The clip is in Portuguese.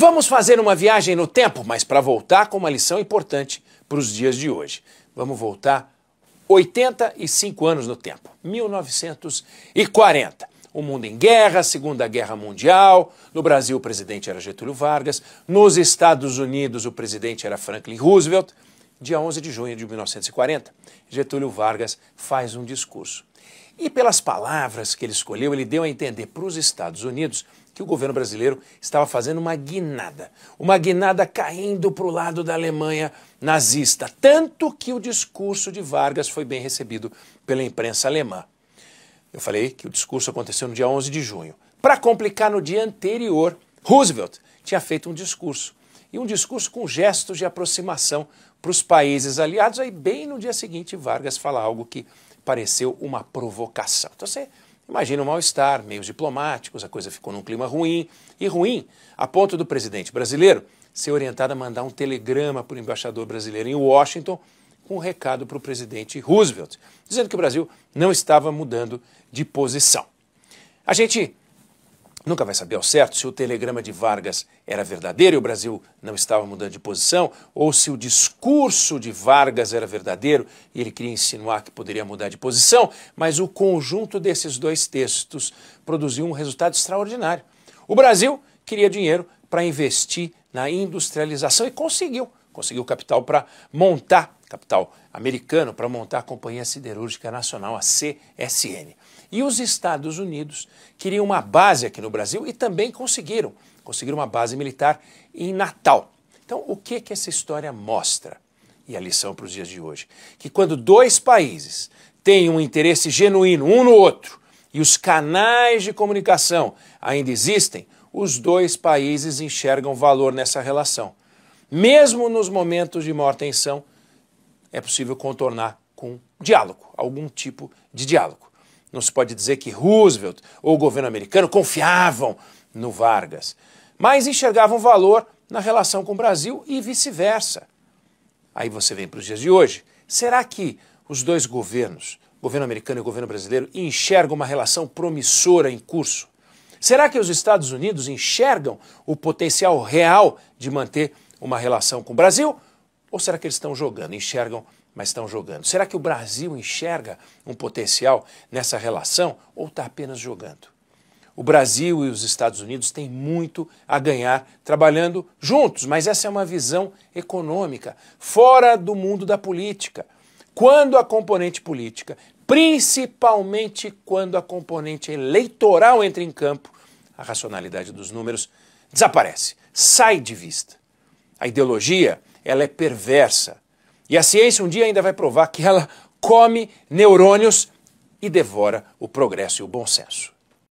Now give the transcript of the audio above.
Vamos fazer uma viagem no tempo, mas para voltar com uma lição importante para os dias de hoje. Vamos voltar 85 anos no tempo, 1940. O mundo em guerra, Segunda Guerra Mundial. No Brasil o presidente era Getúlio Vargas. Nos Estados Unidos o presidente era Franklin Roosevelt. Dia 11 de junho de 1940, Getúlio Vargas faz um discurso. E pelas palavras que ele escolheu, ele deu a entender para os Estados Unidos que o governo brasileiro estava fazendo uma guinada caindo para o lado da Alemanha nazista, tanto que o discurso de Vargas foi bem recebido pela imprensa alemã. Eu falei que o discurso aconteceu no dia 11 de junho. Para complicar, no dia anterior, Roosevelt tinha feito um discurso, e um discurso com gestos de aproximação para os países aliados. Aí bem no dia seguinte Vargas fala algo que pareceu uma provocação. Então você imagina o mal-estar, meios diplomáticos, a coisa ficou num clima ruim, e ruim a ponto do presidente brasileiro ser orientado a mandar um telegrama para o embaixador brasileiro em Washington com um recado para o presidente Roosevelt, dizendo que o Brasil não estava mudando de posição. A gente nunca vai saber ao certo se o telegrama de Vargas era verdadeiro e o Brasil não estava mudando de posição, ou se o discurso de Vargas era verdadeiro e ele queria insinuar que poderia mudar de posição, mas o conjunto desses dois textos produziu um resultado extraordinário. O Brasil queria dinheiro para investir na industrialização e conseguiu capital para montar, capital americano, para montar a Companhia Siderúrgica Nacional, a CSN. E os Estados Unidos queriam uma base aqui no Brasil e também conseguiram uma base militar em Natal. Então, o que essa história mostra? E a lição para os dias de hoje? Que quando dois países têm um interesse genuíno um no outro e os canais de comunicação ainda existem, os dois países enxergam valor nessa relação. Mesmo nos momentos de maior tensão, é possível contornar com diálogo, algum tipo de diálogo. Não se pode dizer que Roosevelt ou o governo americano confiavam no Vargas, mas enxergavam valor na relação com o Brasil e vice-versa. Aí você vem para os dias de hoje. Será que os dois governos, o governo americano e o governo brasileiro, enxergam uma relação promissora em curso? Será que os Estados Unidos enxergam o potencial real de manter uma relação com o Brasil? Ou será que eles estão jogando, enxergam, mas estão jogando? Será que o Brasil enxerga um potencial nessa relação ou está apenas jogando? O Brasil e os Estados Unidos têm muito a ganhar trabalhando juntos, mas essa é uma visão econômica, fora do mundo da política. Quando a componente política, principalmente quando a componente eleitoral entra em campo, a racionalidade dos números desaparece, sai de vista. A ideologia, ela é perversa. E a ciência um dia ainda vai provar que ela come neurônios e devora o progresso e o bom senso.